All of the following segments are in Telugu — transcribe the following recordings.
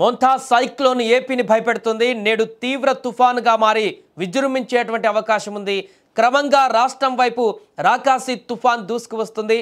మోంతా సైక్లోన్ ఏపీని భయపెడుతుంది. నేడు తీవ్ర తుఫానుగా మారి విజృంభించేటువంటి అవకాశం ఉంది. క్రమంగా రాష్ట్రం వైపు రాకాసి తుఫాన్ దూసుకువస్తుంది.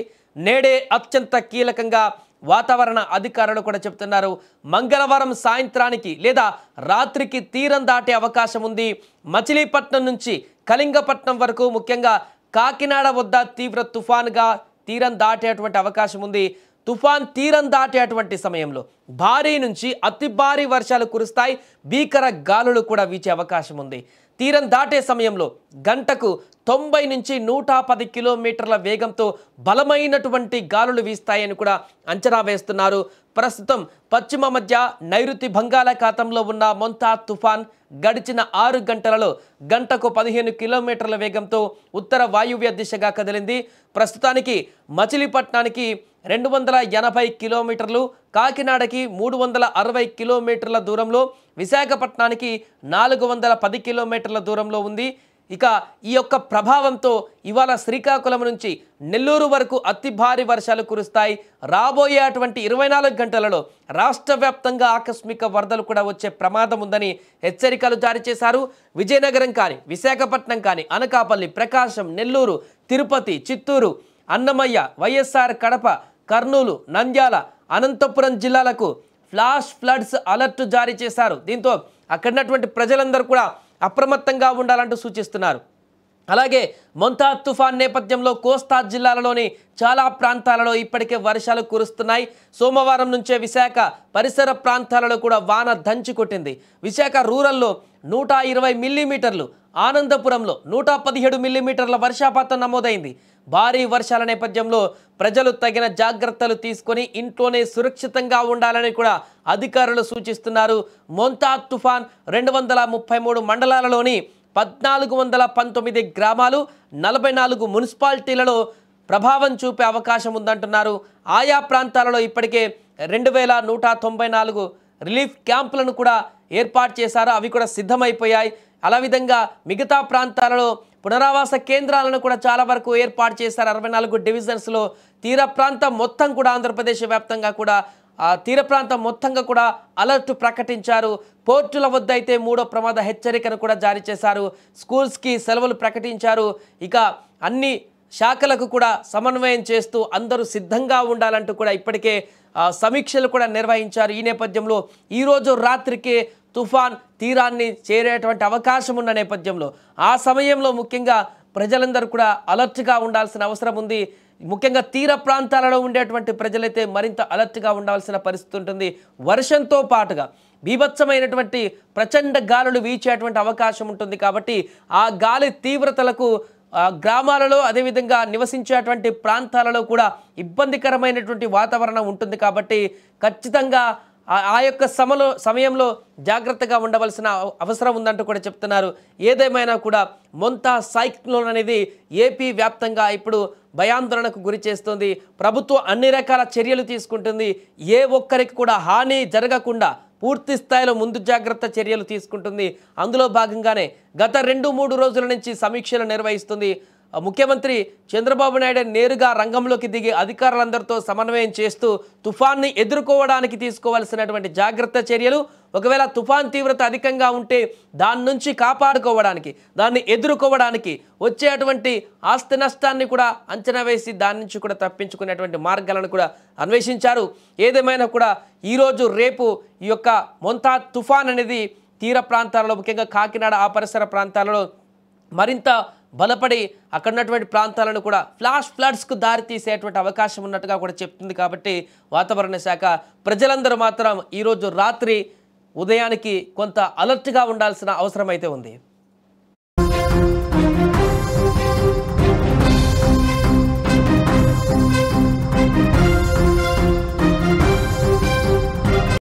నేడే అత్యంత కీలకంగా వాతావరణ అధికారులు కూడా చెప్తున్నారు. మంగళవారం సాయంత్రానికి లేదా రాత్రికి తీరం దాటే అవకాశం ఉంది. మచిలీపట్నం నుంచి కళింగపట్నం వరకు, ముఖ్యంగా కాకినాడ వద్ద తీవ్ర తుఫానుగా తీరం దాటేటువంటి అవకాశం ఉంది. తుఫాన్ తీరం దాటేటువంటి సమయంలో భారీ నుంచి అతి భారీ వర్షాలు కురుస్తాయి. భీకర గాలులు కూడా వీచే అవకాశం ఉంది. తీరం దాటే సమయంలో గంటకు 90 నుంచి 110 కిలోమీటర్ల వేగంతో బలమైనటువంటి గాలులు వీస్తాయని కూడా అంచనా వేస్తున్నారు. ప్రస్తుతం పశ్చిమ మధ్య నైరుతి బంగాళాఖాతంలో ఉన్న మోంతా తుఫాన్ గడిచిన 6 గంటలలో గంటకు 15 కిలోమీటర్ల వేగంతో ఉత్తర వాయువ్య దిశగా కదిలింది. ప్రస్తుతానికి మచిలీపట్నానికి 280 కిలోమీటర్లు, కాకినాడకి 360 కిలోమీటర్ల దూరంలో, విశాఖపట్నానికి 410 కిలోమీటర్ల దూరంలో ఉంది. ఇక ఈ యొక్క ప్రభావంతో ఇవాళ శ్రీకాకుళం నుంచి నెల్లూరు వరకు అతి భారీ వర్షాలు కురుస్తాయి. రాబోయేటువంటి 24 గంటలలో రాష్ట్ర వ్యాప్తంగా ఆకస్మిక వరదలు కూడా వచ్చే ప్రమాదం ఉందని హెచ్చరికలు జారీ చేశారు. విజయనగరం కానీ, విశాఖపట్నం కానీ, అనకాపల్లి, ప్రకాశం, నెల్లూరు, తిరుపతి, చిత్తూరు, అన్నమయ్య, వైఎస్ఆర్ కడప, కర్నూలు, నంద్యాల, అనంతపురం జిల్లాలకు ఫ్లాష్ ఫ్లడ్స్ అలర్ట్ జారీ చేశారు. దీంతో అక్కడున్నటువంటి ప్రజలందరూ కూడా అప్రమత్తంగా ఉండాలంటూ సూచిస్తున్నారు. అలాగే మోంతా తుఫాన్ నేపథ్యంలో కోస్తా జిల్లాలలోని చాలా ప్రాంతాలలో ఇప్పటికే వర్షాలు కురుస్తున్నాయి. సోమవారం నుంచే విశాఖ పరిసర ప్రాంతాలలో కూడా వాన దంచి కొట్టింది. విశాఖ రూరల్లో 120 మిల్లీమీటర్లు, ఆనందపురంలో 117 మిల్లీమీటర్ల వర్షపాతం నమోదైంది. భారీ వర్షాల నేపథ్యంలో ప్రజలు తగిన జాగ్రత్తలు తీసుకొని ఇంట్లోనే సురక్షితంగా ఉండాలని కూడా అధికారులు సూచిస్తున్నారు. మోంతా తుఫాన్ 233 మండలాలలోని 1419 గ్రామాలు, 44 మున్సిపాలిటీలలో ప్రభావం చూపే అవకాశం ఉందంటున్నారు. ఆయా ప్రాంతాలలో ఇప్పటికే 2194 రిలీఫ్ క్యాంపులను కూడా ఏర్పాటు చేశారు. అవి కూడా సిద్ధమైపోయాయి. అలా విధంగా మిగతా ప్రాంతాలలో పునరావాస కేంద్రాలను కూడా చాలా వరకు ఏర్పాటు చేశారు. 64 డివిజన్స్లో తీర ప్రాంతం మొత్తం కూడా, ఆంధ్రప్రదేశ్ వ్యాప్తంగా కూడా తీర ప్రాంతం మొత్తంగా కూడా అలర్ట్ ప్రకటించారు. పోర్టుల వద్ద అయితే 3వ ప్రమాద హెచ్చరికను కూడా జారీ చేశారు. స్కూల్స్కి సెలవులు ప్రకటించారు. ఇక అన్ని శాఖలకు కూడా సమన్వయం చేస్తూ అందరూ సిద్ధంగా ఉండాలంటూ కూడా ఇప్పటికే సమీక్షలు కూడా నిర్వహించారు. ఈ నేపథ్యంలో ఈరోజు రాత్రికే తుఫాన్ తీరాన్ని చేరేటువంటి అవకాశం ఉన్న నేపథ్యంలో ఆ సమయంలో ముఖ్యంగా ప్రజలందరూ కూడా అలర్ట్గా ఉండాల్సిన అవసరం ఉంది. ముఖ్యంగా తీర ప్రాంతాలలో ఉండేటువంటి ప్రజలైతే మరింత అలర్ట్గా ఉండాల్సిన పరిస్థితి ఉంటుంది. వర్షంతో పాటుగా బీభత్సమైనటువంటి ప్రచండ గాలులు వీచేటువంటి అవకాశం ఉంటుంది. కాబట్టి ఆ గాలి తీవ్రతలకు గ్రామాలలో, అదేవిధంగా నివసించేటువంటి ప్రాంతాలలో కూడా ఇబ్బందికరమైనటువంటి వాతావరణం ఉంటుంది. కాబట్టి ఖచ్చితంగా ఆ యొక్క సమయంలో జాగ్రత్తగా ఉండవలసిన అవసరం ఉందంటూ కూడా చెప్తున్నారు. ఏదేమైనా కూడా మోంతా సైక్లోన్ అనేది ఏపీ వ్యాప్తంగా ఇప్పుడు భయాందోళనకు గురి చేస్తుంది. ప్రభుత్వం అన్ని రకాల చర్యలు తీసుకుంటుంది. ఏ ఒక్కరికి కూడా హాని జరగకుండా పూర్తి స్థాయిలో ముందు జాగ్రత్త చర్యలు తీసుకుంటుంది. అందులో భాగంగానే గత 2-3 రోజుల నుంచి సమీక్షలు నిర్వహిస్తుంది. ముఖ్యమంత్రి చంద్రబాబు నాయుడు నేరుగా రంగంలోకి దిగి అధికారులందరితో సమన్వయం చేస్తూ తుఫాన్ని ఎదుర్కోవడానికి తీసుకోవాల్సినటువంటి జాగ్రత్త చర్యలు, ఒకవేళ తుఫాన్ తీవ్రత అధికంగా ఉంటే దాని నుంచి కాపాడుకోవడానికి, దాన్ని ఎదుర్కోవడానికి వచ్చేటువంటి ఆస్తి నష్టాన్ని కూడా అంచనా వేసి దాని నుంచి కూడా తప్పించుకునేటువంటి మార్గాలను కూడా అన్వేషించారు. ఏదేమైనా కూడా ఈరోజు రేపు ఈ యొక్క మోంతా తుఫాన్ అనేది తీర ప్రాంతాలలో, ముఖ్యంగా కాకినాడ ఆ పరిసర ప్రాంతాలలో మరింత బలపడి అక్కడ ఉన్నటువంటి ప్రాంతాలను కూడా ఫ్లాష్ ఫ్లడ్స్కు దారి తీసేటువంటి అవకాశం ఉన్నట్టుగా కూడా చెప్తుంది. కాబట్టి వాతావరణ శాఖ ప్రజలందరూ మాత్రం ఈరోజు రాత్రి ఉదయానికి కొంత అలర్ట్గా ఉండాల్సిన అవసరం అయితే ఉంది.